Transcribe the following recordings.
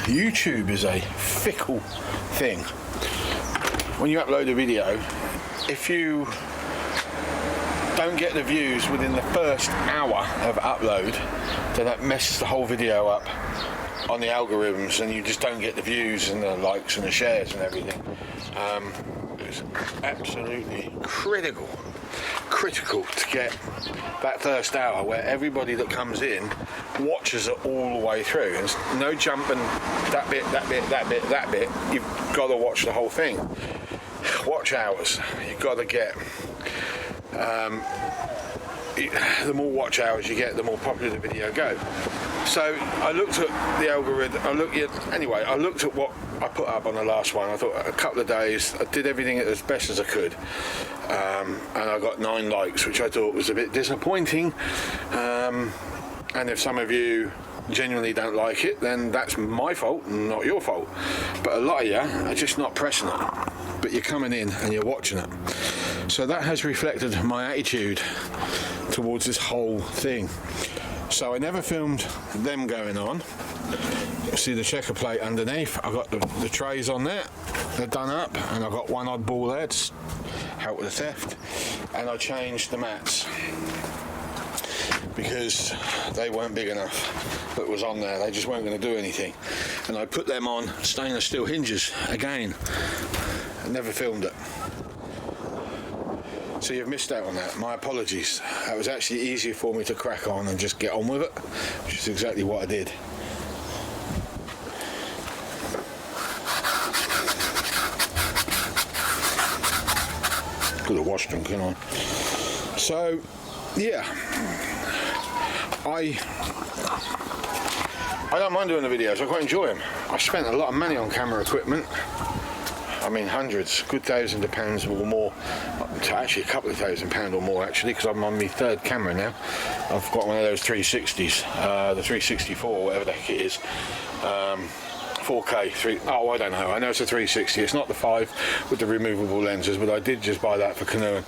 YouTube is a fickle thing. When you upload a video, if you don't get the views within the first hour of upload, then that messes the whole video up on the algorithms, and you just don't get the views and the likes and the shares and everything. It's absolutely critical to get that first hour where everybody that comes in watches it all the way through, and no jumping that bit. You've got to watch the whole thing. Watch hours, you've got to get the more watch hours you get, the more popular the video go. So I looked at the algorithm, I looked at what I put up on the last one. I thought a couple of days, I did everything as best as I could, and I got 9 likes, which I thought was a bit disappointing. And if some of you genuinely don't like it, then that's my fault, not your fault. But a lot of you are just not pressing it, but you're coming in and you're watching it. So that has reflected my attitude towards this whole thing. So I never filmed them going on. See the checker plate underneath. I've got the trays on there, they're done up, and I've got one oddball there to help with the theft. And I changed the mats because they weren't big enough that was on there. They just weren't going to do anything. And I put them on stainless steel hinges again. I never filmed it. So you've missed out on that. My apologies. That was actually easier for me to crack on and just get on with it, which is exactly what I did. Could have washed them, couldn't I? So, yeah. I don't mind doing the videos. I quite enjoy them. I spent a lot of money on camera equipment. I mean, hundreds, good £1,000 or more, actually a couple of £1,000 or more actually, because I'm on my 3rd camera now. I've got one of those 360s, the 364, whatever the heck it is. 4K, oh, I don't know. I know it's a 360. It's not the 5 with the removable lenses, but I did just buy that for canoeing.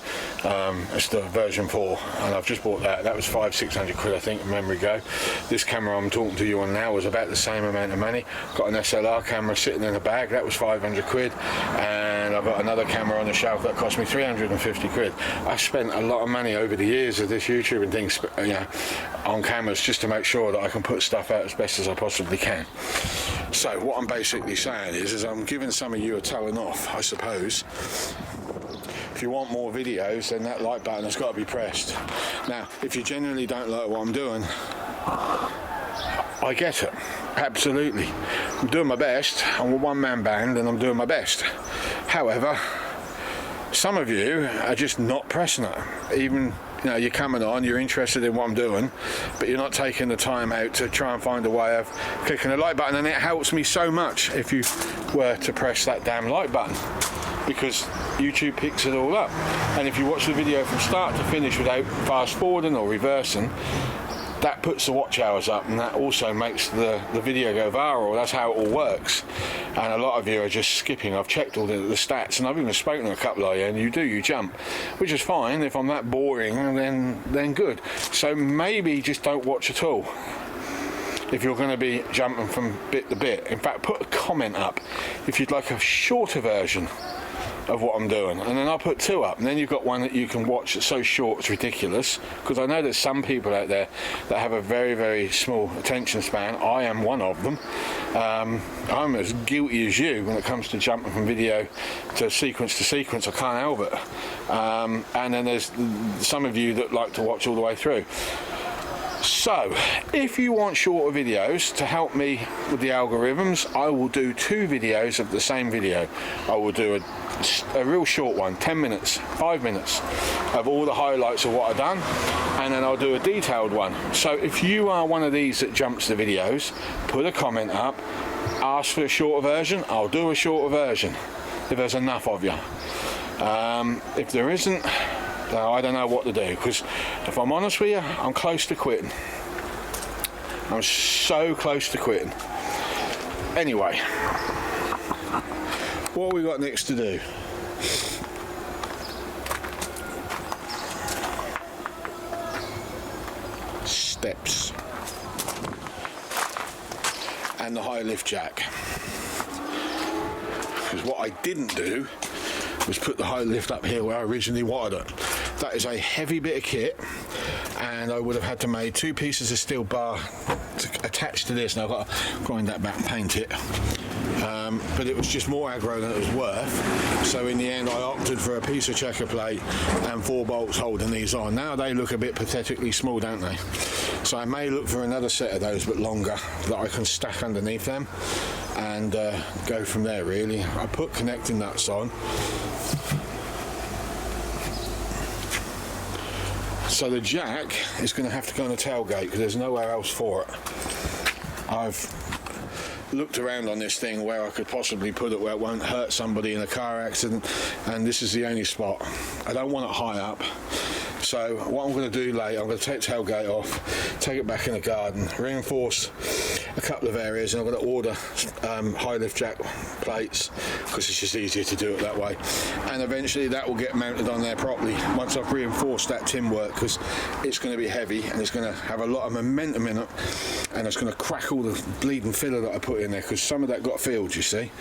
It's the version 4, and I've just bought that. That was 500-600 quid, I think, memory go. This camera I'm talking to you on now was about the same amount of money. Got an SLR camera sitting in a bag. That was 500 quid, and I've got another camera on the shelf that cost me 350 quid. I spent a lot of money over the years of this YouTube and things, you know, on cameras just to make sure that I can put stuff out as best as I possibly can. So what I'm basically saying is I'm giving some of you a telling off, I suppose. If you want more videos, then that like button has got to be pressed. Now, if you genuinely don't like what I'm doing, I get it, absolutely. I'm doing my best. I'm a one-man band and I'm doing my best. However, some of you are just not pressing it. Even, you know, you're coming on, you're interested in what I'm doing, but you're not taking the time out to try and find a way of clicking the like button. And it helps me so much if you were to press that damn like button, because YouTube picks it all up. And if you watch the video from start to finish without fast forwarding or reversing, that puts the watch hours up, and that also makes the video go viral. That's how it all works. And a lot of you are just skipping. I've checked all the stats, and I've even spoken to a couple of you, and you jump, which is fine. If I'm that boring, then good. So maybe just don't watch at all if you're going to be jumping from bit to bit. In fact, put a comment up if you'd like a shorter version of what I'm doing, and then I'll put 2 up, and then you've got one that you can watch that's so short it's ridiculous, because I know there's some people out there that have a very, very small attention span. I am one of them. I'm as guilty as you when it comes to jumping from video to sequence. I can't help it. And then there's some of you that like to watch all the way through. So, if you want shorter videos to help me with the algorithms, I will do 2 videos of the same video. I will do a real short one, 10 minutes, 5 minutes, of all the highlights of what I've done, and then I'll do a detailed one. So if you are one of these that jumps the videos, put a comment up, ask for a shorter version, I'll do a shorter version, if there's enough of you. If there isn't, I don't know what to do, because if I'm honest with you, I'm close to quitting. I'm so close to quitting. Anyway, what have we got next to do? Steps. and the high lift jack. Because what I didn't do was put the high lift up here where I originally wanted it. That is a heavy bit of kit, and I would have had to make 2 pieces of steel bar attached to this, and I've got to grind that back and paint it. But it was just more aggro than it was worth, so in the end I opted for a piece of checker plate and 4 bolts holding these on. Now they look a bit pathetically small, don't they? So I may look for another set of those but longer that I can stack underneath them and go from there really. I put connecting nuts on. So the jack is going to have to go on a tailgate because there's nowhere else for it. I've looked around on this thing where I could possibly put it where it won't hurt somebody in a car accident, and this is the only spot. I don't want it high up. So what I'm going to do later, I'm going to take the tailgate off, take it back in the garden, reinforce a couple of areas, and I'm going to order high lift jack plates because it's just easier to do it that way. And eventually that will get mounted on there properly once I've reinforced that tin work, because it's going to be heavy and it's going to have a lot of momentum in it, and it's going to crack all the bleeding filler that I put in there, because some of that got filled, you see.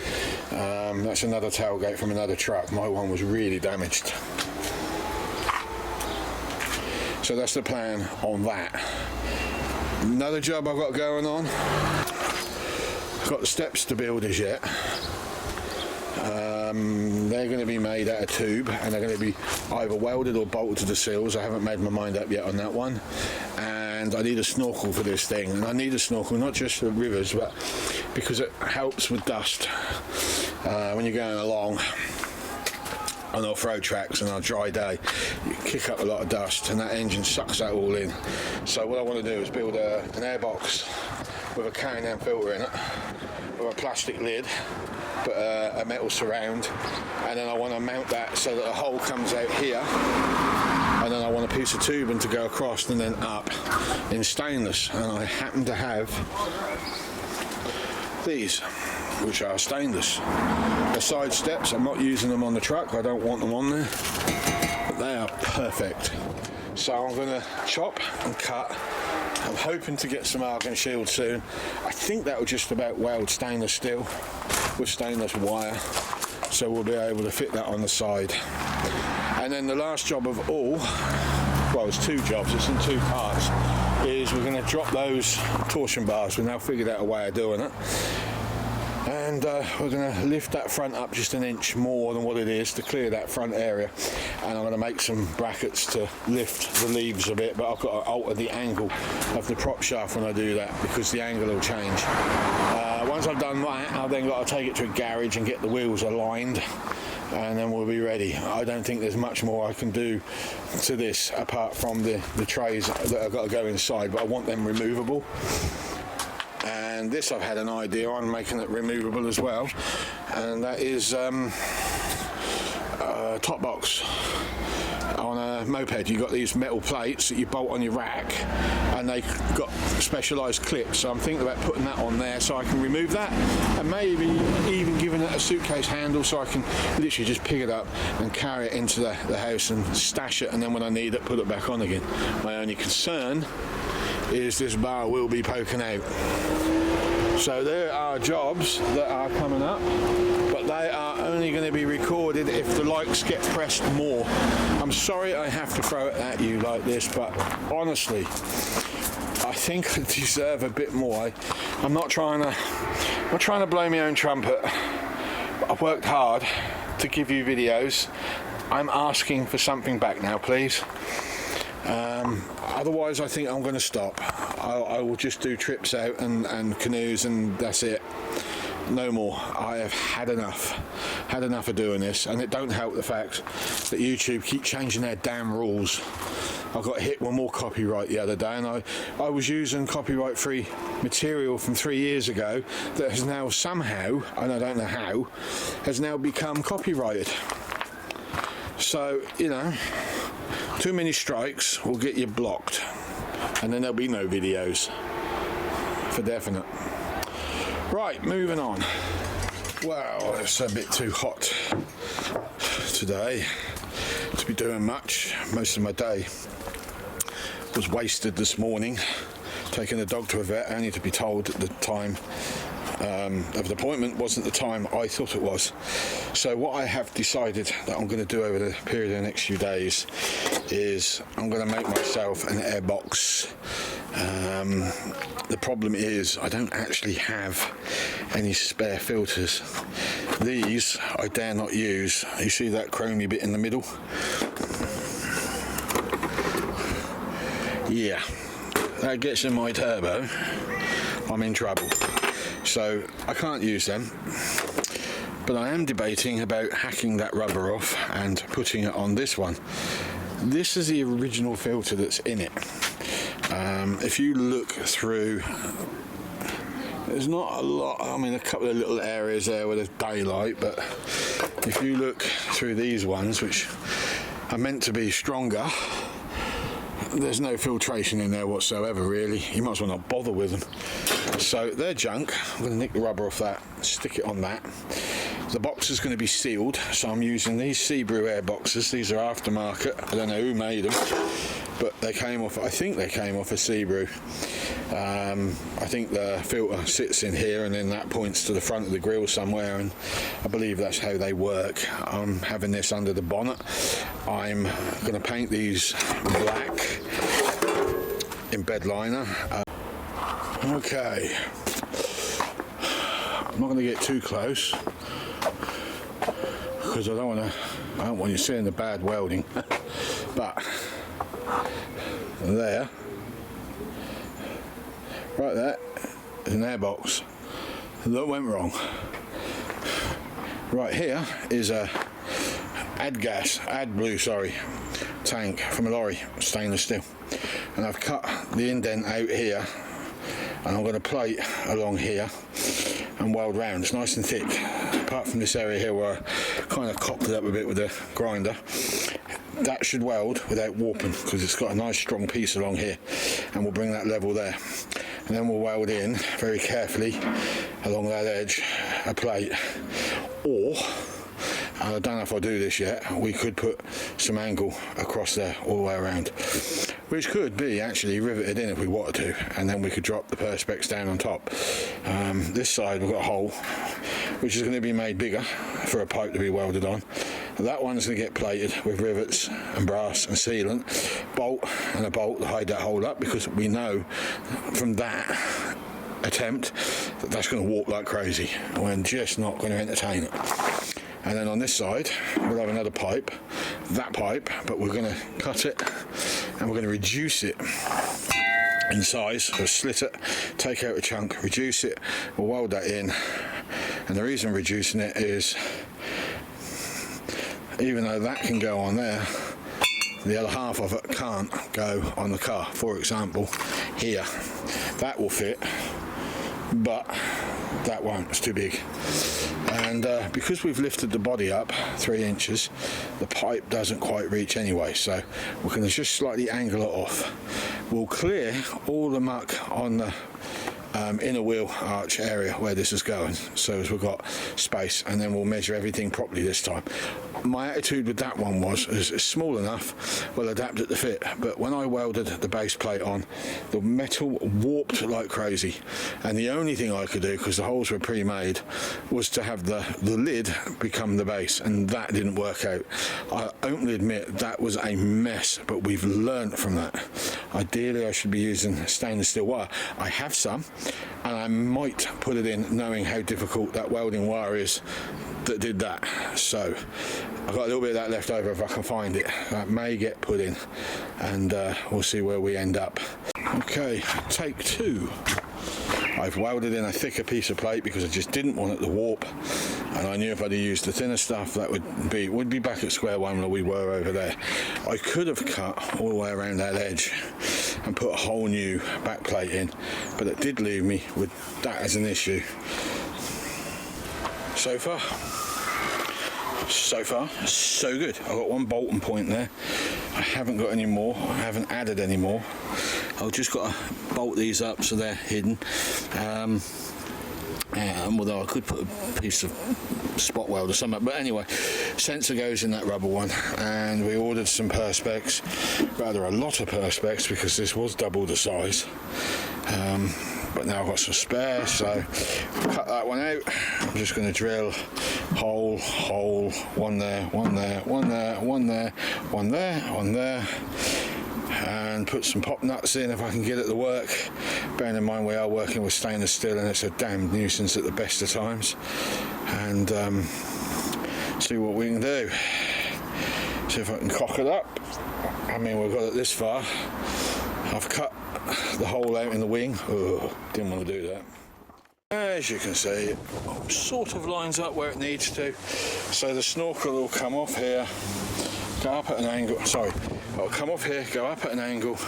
That's another tailgate from another truck. My one was really damaged. So that's the plan on that. Another job I've got going on. I've got the steps to build as yet. They're going to be made out of tube, and they're going to be either welded or bolted to the seals. I haven't made my mind up yet on that one. And I need a snorkel for this thing, and I need a snorkel not just for rivers, but because it helps with dust when you're going along on off-road tracks and on a dry day. You kick up a lot of dust, and that engine sucks that all in. So what I want to do is build an airbox with a K&M filter in it, with a plastic lid, but a metal surround, and then I want to mount that so that a hole comes out here, and then I want a piece of tubing to go across and then up in stainless. And I happen to have these, which are stainless. The side steps, I'm not using them on the truck, I don't want them on there, but they are perfect. So I'm going to chop and cut. I'm hoping to get some argon shield soon. I think that will just about weld stainless steel with stainless wire, so we'll be able to fit that on the side. And then the last job of all, well, it's 2 jobs, it's in 2 parts, is we're going to drop those torsion bars. We've now figured out a way of doing it. And we're going to lift that front up just an inch more than what it is to clear that front area, and I'm going to make some brackets to lift the leaves a bit, but I've got to alter the angle of the prop shaft when I do that, because the angle will change. Once I've done that, I've then got to take it to a garage and get the wheels aligned, and then we'll be ready. I don't think there's much more I can do to this apart from the trays that I've got to go inside, but I want them removable. And this I've had an idea on making it removable as well, and that is top box on a moped. You've got these metal plates that you bolt on your rack, and they've got specialised clips, so I'm thinking about putting that on there so I can remove that, and maybe even giving it a suitcase handle so I can literally just pick it up and carry it into the house and stash it, and then when I need it, put it back on again. My only concern is this bar will be poking out. So there are jobs that are coming up, but they are only going to be recorded if the likes get pressed more. I'm sorry I have to throw it at you like this, but honestly, I think I deserve a bit more. I'm not trying to blow my own trumpet. I've worked hard to give you videos. I'm asking for something back now, please. Otherwise I think I'm going to stop. I will just do trips out and canoes, and that's it. No more. I have had enough of doing this, and it don't help the fact that YouTube keep changing their damn rules. I got hit with more copyright the other day, and I was using copyright free material from 3 years ago that has now somehow, and I don't know how, has now become copyrighted. So, you know, too many strikes will get you blocked, and then there'll be no videos, for definite. Right, moving on. Well, it's a bit too hot today to be doing much. Most of my day was wasted this morning taking the dog to a vet only to be told that the time of the appointment wasn't the time I thought it was. So what I have decided that I'm going to do over the period of the next few days is I'm going to make myself an air box. The problem is I don't actually have any spare filters. These I dare not use. You see that chromy bit in the middle? Yeah, that gets in my turbo, I'm in trouble. So I can't use them, but I am debating about hacking that rubber off and putting it on this one. This is the original filter that's in it. If you look through, there's not a lot, I mean a couple of little areas there where there's daylight, but if you look through these ones, which are meant to be stronger, there's no filtration in there whatsoever really. You might as well not bother with them. So they're junk. I'm going to nick the rubber off that, stick it on that. The box is going to be sealed, so I'm using these Sebrew air boxes. These are aftermarket. I don't know who made them, but they came off, I think they came off a Sebrew. I think the filter sits in here and then that points to the front of the grille somewhere, and I believe that's how they work. I'm having this under the bonnet. I'm going to paint these black in bed liner. Okay, I'm not going to get too close because I don't want you seeing the bad welding. But there, right there is an airbox that went wrong. Right here is a AdBlue tank from a lorry, stainless steel, and I've cut the indent out here, and I'm going to plate along here and weld round. It's nice and thick, apart from this area here where I kind of cocked it up a bit with the grinder. That should weld without warping because it's got a nice strong piece along here, and we'll bring that level there, and then we'll weld in very carefully along that edge a plate. Or, and I don't know if I'll do this yet, we could put some angle across there all the way around, which could be actually riveted in if we wanted to, and then we could drop the perspex down on top. This side we've got a hole which is going to be made bigger for a pipe to be welded on. That one's going to get plated with rivets and brass and sealant, bolt and a bolt to hide that hole up, because we know from that attempt that that's going to warp like crazy. We're just not going to entertain it. And then on this side we'll have another pipe, that pipe, but we're going to cut it and we're going to reduce it in size. We'll slit it, take out a chunk, reduce it, we'll weld that in. And the reason reducing it is, even though that can go on there, the other half of it can't go on the car. For example, here, that will fit, but that won't, it's too big. And because we've lifted the body up 3 inches, the pipe doesn't quite reach anyway, so we're going to just slightly angle it off. We'll clear all the muck on the inner wheel arch area where this is going, so as we've got space, and then we'll measure everything properly this time. My attitude with that one was, it's small enough, we'll adapt it to fit, but when I welded the base plate on, the metal warped like crazy, and the only thing I could do, because the holes were pre-made, was to have the lid become the base, and that didn't work out. I openly admit that was a mess, but we've learned from that. Ideally I should be using stainless steel wire. I have some, and I might put it in knowing how difficult that welding wire is that did that. So I've got a little bit of that left over if I can find it. That may get put in, and we'll see where we end up. Okay, take 2. I've welded in a thicker piece of plate because I just didn't want it to warp, and I knew if I'd used the thinner stuff that would be back at square one where we were over there. I could have cut all the way around that edge and put a whole new back plate in, but it did leave me with that as an issue. So far so good. I've got one bolt and point there. I haven't got any more, I haven't added any more. I've just got to bolt these up so they're hidden. Although I could put a piece of spot weld or something, but anyway, sensor goes in that rubber one, and we ordered some perspex, rather a lot of perspex because this was double the size, but now I've got some spare, so cut that one out. I'm just going to drill hole, one there, one there, one there, one there, one there, one there, and put some pop nuts in if I can get it to work. Bearing in mind we are working with stainless steel and it's a damn nuisance at the best of times. And see what we can do. See if I can cock it up. I mean, we've got it this far. I've cut the hole out in the wing. Oh, didn't want to do that. As you can see, it sort of lines up where it needs to. So the snorkel will come off here, go up at an angle. Sorry, it'll come off here, go up at an angle,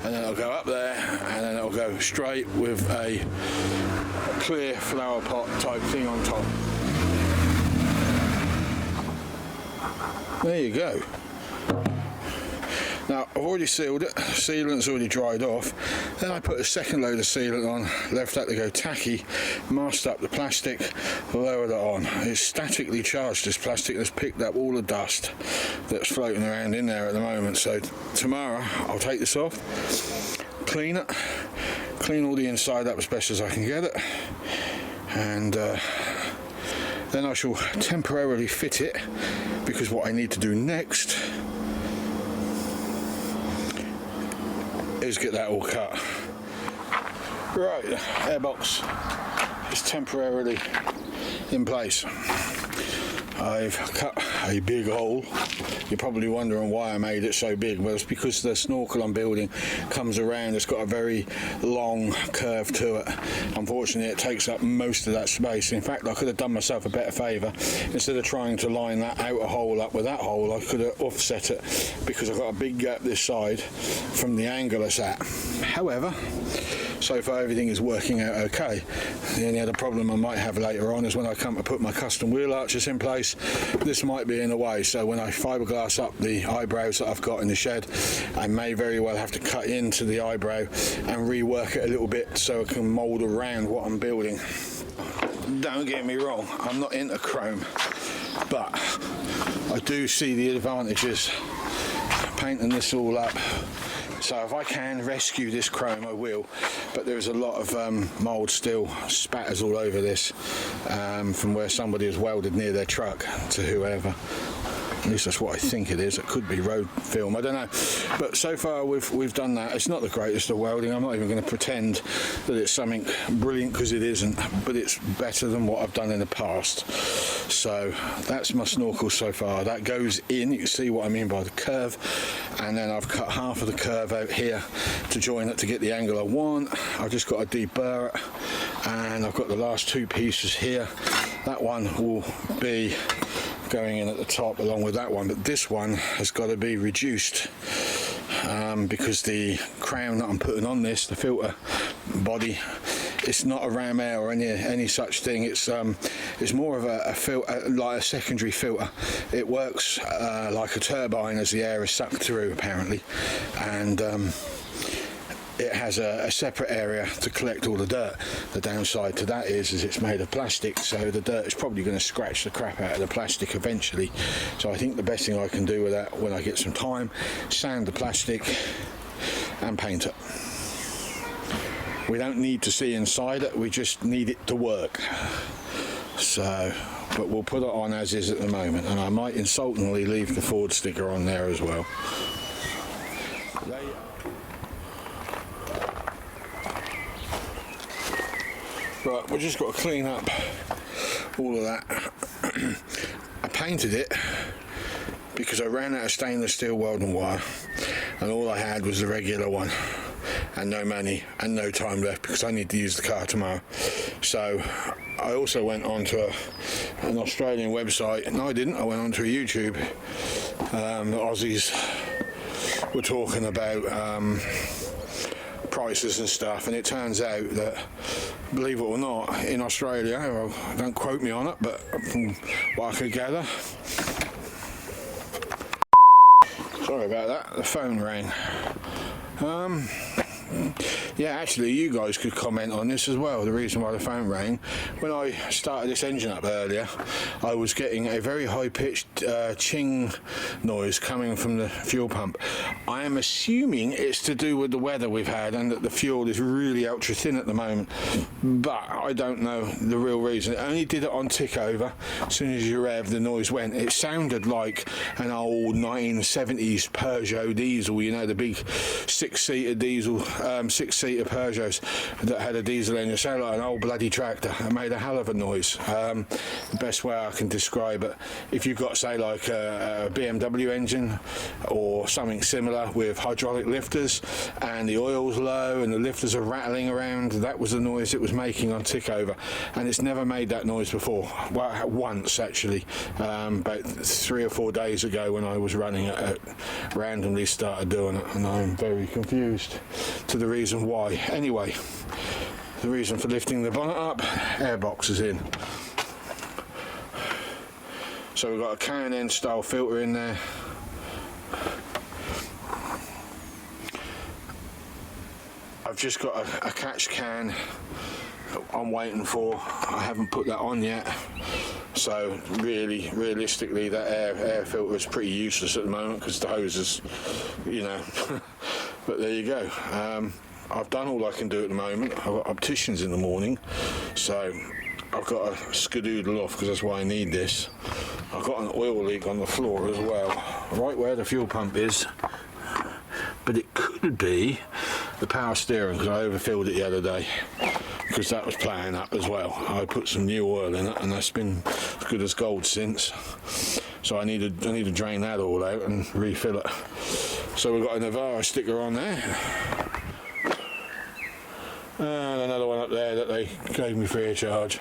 and then it'll go up there, and then it'll go straight with a clear flower pot type thing on top. There you go. Now, I've already sealed it, sealant's already dried off. Then I put a second load of sealant on, left that to go tacky, masked up the plastic, lowered it on. It's statically charged, this plastic has picked up all the dust that's floating around in there at the moment. So tomorrow I'll take this off, clean it, clean all the inside up as best as I can get it, and then I shall temporarily fit it, because what I need to do next is get that all cut. Right, airbox is temporarily in place. I've cut a big hole. You're probably wondering why I made it so big. Well, it's because the snorkel I'm building comes around. It's got a very long curve to it. Unfortunately, it takes up most of that space. In fact, I could have done myself a better favour. Instead of trying to line that outer hole up with that hole, I could have offset it, because I've got a big gap this side from the angle it's at. However, so far everything is working out okay. The only other problem I might have later on is when I come to put my custom wheel arches in place, this might be in the way. So when I fiberglass up the eyebrows that I've got in the shed, I may very well have to cut into the eyebrow and rework it a little bit so I can mould around what I'm building. Don't get me wrong, I'm not into chrome, but I do see the advantages painting this all up. So if I can rescue this chrome, I will. But there's a lot of mould still spatters all over this, from where somebody has welded near their truck to whoever. At least that's what I think it is. It could be road film, I don't know. But so far we've done that. It's not the greatest of welding. I'm not even going to pretend that it's something brilliant, because it isn't. But it's better than what I've done in the past. So that's my snorkel so far. That goes in. You can see what I mean by the curve. And then I've cut half of the curve out here to join it to get the angle I want. I've just got to deburr it. And I've got the last two pieces here. That one will be going in at the top along with that one, but this one has got to be reduced because the crown that I'm putting on this, the filter body, it's not a ram air or any such thing. It's more of a filter, like a secondary filter. It works like a turbine as the air is sucked through, apparently, and it has a separate area to collect all the dirt. The downside to that is it's made of plastic, so the dirt is probably going to scratch the crap out of the plastic eventually. So I think the best thing I can do with that, when I get some time, sand the plastic and paint it. We don't need to see inside it, we just need it to work. So, but we'll put it on as is at the moment, and I might insultingly leave the Ford sticker on there as well. Right, we've just got to clean up all of that. I painted it because I ran out of stainless steel welding wire, and all I had was the regular one, and no money and no time left because I need to use the car tomorrow. So I also went onto an Australian website. No, I didn't. I went onto a YouTube. The Aussies were talking about prices and stuff, and it turns out that, believe it or not, in Australia, well, don't quote me on it, but from what I could gather, sorry about that, the phone rang. Yeah, actually, you guys could comment on this as well. The reason why the phone rang, when I started this engine up earlier, I was getting a very high-pitched ching noise coming from the fuel pump. I am assuming it's to do with the weather we've had and that the fuel is really ultra thin at the moment, but I don't know the real reason. It only did it on tick over. As soon as you rev, the noise went. It sounded like an old 1970s Peugeot diesel, you know, the big six-seater diesel, six-seater Peugeots that had a diesel engine. It sounded like an old bloody tractor. It made a hell of a noise. The best way I can describe it, if you've got, say, like a BMW engine or something similar with hydraulic lifters and the oil's low and the lifters are rattling around, that was the noise it was making on tick over, and it's never made that noise before. Well, once actually, about 3 or 4 days ago when I was running it, randomly started doing it, and I'm very confused to the reason why. Anyway, the reason for lifting the bonnet up, airbox is in. So we've got a K&N style filter in there. I've just got a catch can I'm waiting for. I haven't put that on yet. So really, realistically, that air filter is pretty useless at the moment because the hose is, you know. But there you go. I've done all I can do at the moment. I've got opticians in the morning, so I've got to skadoodle off because that's why I need this. I've got an oil leak on the floor as well, right where the fuel pump is. But it could be the power steering because I overfilled it the other day because that was playing up as well. I put some new oil in it and that's been as good as gold since. So I need to drain that all out and refill it. So we've got a Navara sticker on there. And another one up there that they gave me free of charge.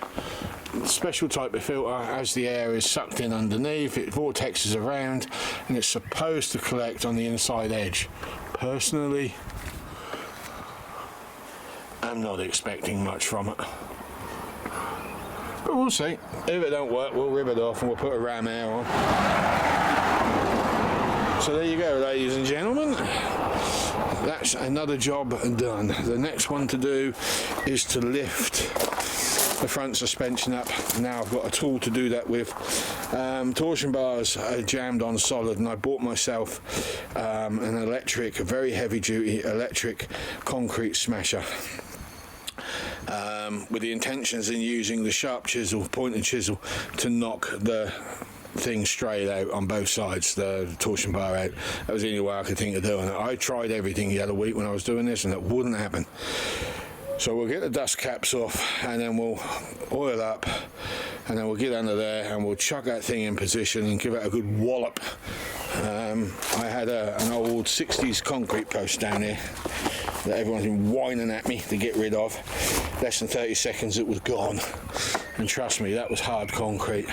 Special type of filter. As the air is sucked in underneath, it vortexes around and it's supposed to collect on the inside edge. Personally, I'm not expecting much from it, but we'll see. If it don't work, we'll rip it off and we'll put a ram air on. So there you go, ladies and gentlemen. That's another job done. The next one to do is to lift the front suspension up. Now I've got a tool to do that with. Torsion bars are jammed on solid, and I bought myself an electric, a very heavy duty electric concrete smasher. With the intentions in using the sharp chisel, pointed chisel, to knock the thing straight out on both sides, the torsion bar out. That was the only way I could think of doing it. I tried everything the other week when I was doing this and it wouldn't happen. So we'll get the dust caps off and then we'll oil up and then we'll get under there and we'll chuck that thing in position and give it a good wallop. I had an old 60s concrete post down here that everyone's been whining at me to get rid of. Less than 30 seconds it was gone, and trust me, that was hard concrete.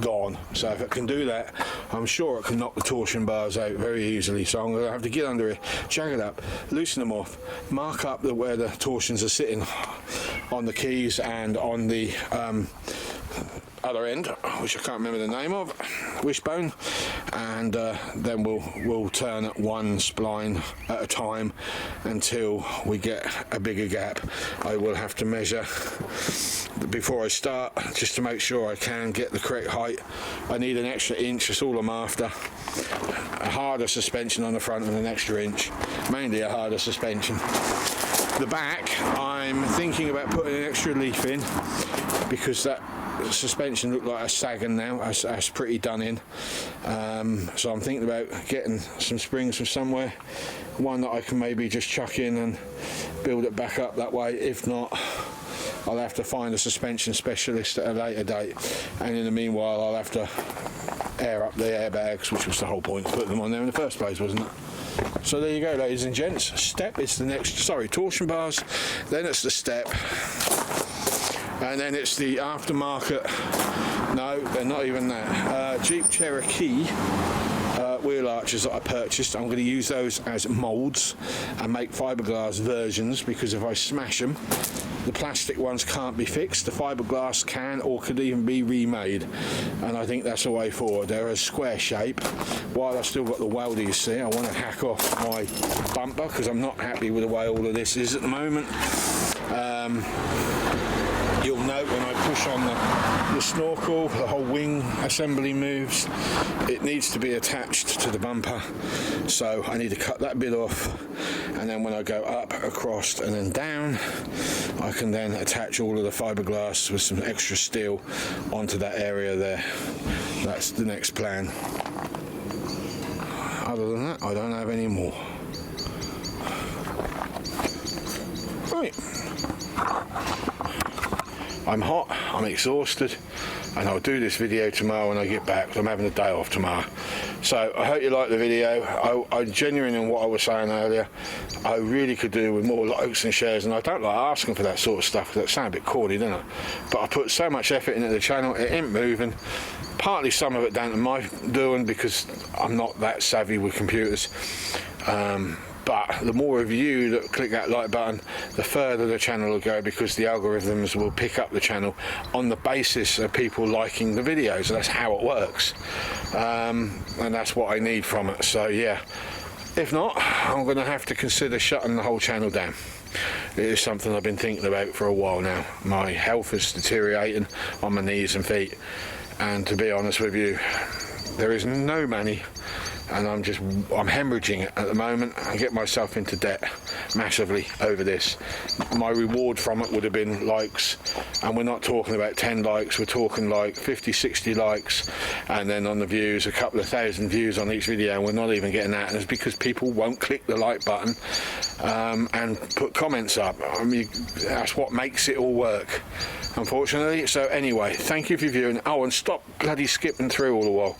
Gone. So if it can do that, I'm sure it can knock the torsion bars out very easily. So I'm going to have to get under it, jag it up, loosen them off, mark up where the torsions are sitting on the keys and on the other end, which I can't remember the name of, wishbone, and then we'll turn it one spline at a time until we get a bigger gap. I will have to measure before I start just to make sure I can get the correct height. I need an extra inch, that's all I'm after. A harder suspension on the front and an extra inch, mainly a harder suspension. The back, I'm thinking about putting an extra leaf in because that suspension looked like a sagging now. That's pretty done in. So I'm thinking about getting some springs from somewhere, one that I can maybe just chuck in and build it back up that way. If not, I'll have to find a suspension specialist at a later date, and in the meanwhile I'll have to air up the airbags, which was the whole point of putting them on there in the first place, wasn't it? So there you go, ladies and gents. Step is the next, torsion bars, then it's the step, and then it's the aftermarket, no, they're not even that, Jeep Cherokee wheel arches that I purchased. I'm going to use those as moulds and make fiberglass versions, because if I smash them the plastic ones can't be fixed. The fiberglass can or could even be remade, and I think that's the way forward. They're a square shape. While I've still got the welder, you see, I want to hack off my bumper because I'm not happy with the way all of this is at the moment. You'll note when I push on the snorkel, the whole wing assembly moves. It needs to be attached to the bumper, so I need to cut that bit off, and then when I go up, across and then down, I can then attach all of the fiberglass with some extra steel onto that area there. That's the next plan. Other than that, I don't have any more. Right. I'm hot, I'm exhausted, and I'll do this video tomorrow when I get back, because I'm having a day off tomorrow. So I hope you like the video. I'm genuine in what I was saying earlier. I really could do with more likes and shares, and I don't like asking for that sort of stuff because that sounds a bit corny, doesn't it? But I put so much effort into the channel, it ain't moving. Partly some of it down to my doing because I'm not that savvy with computers. But the more of you that click that like button, the further the channel will go, because the algorithms will pick up the channel on the basis of people liking the videos. That's how it works, and that's what I need from it. So yeah, if not, I'm going to have to consider shutting the whole channel down. It is something I've been thinking about for a while now. My health is deteriorating on my knees and feet, and to be honest with you, there is no money, and I'm hemorrhaging it at the moment. I get myself into debt massively over this. My reward from it would have been likes, and we're not talking about 10 likes, we're talking like 50, 60 likes, and then on the views, a couple of thousand views on each video, and we're not even getting that, and it's because people won't click the like button and put comments up. I mean, that's what makes it all work, unfortunately. So anyway, thank you for viewing. Oh, and stop bloody skipping through all the while.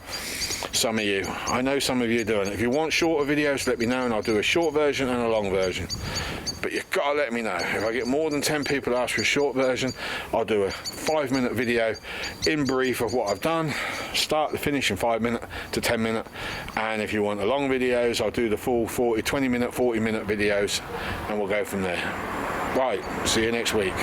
Some of you, I know some of you are doing it. If you want shorter videos, let me know, and I'll do a short version and a long version. But you've got to let me know. If I get more than 10 people ask for a short version, I'll do a 5-minute video in brief of what I've done, start to finish in 5 minute to 10 minute. And if you want the long videos, I'll do the full 20 minute, 40 minute videos, and we'll go from there. Right, see you next week.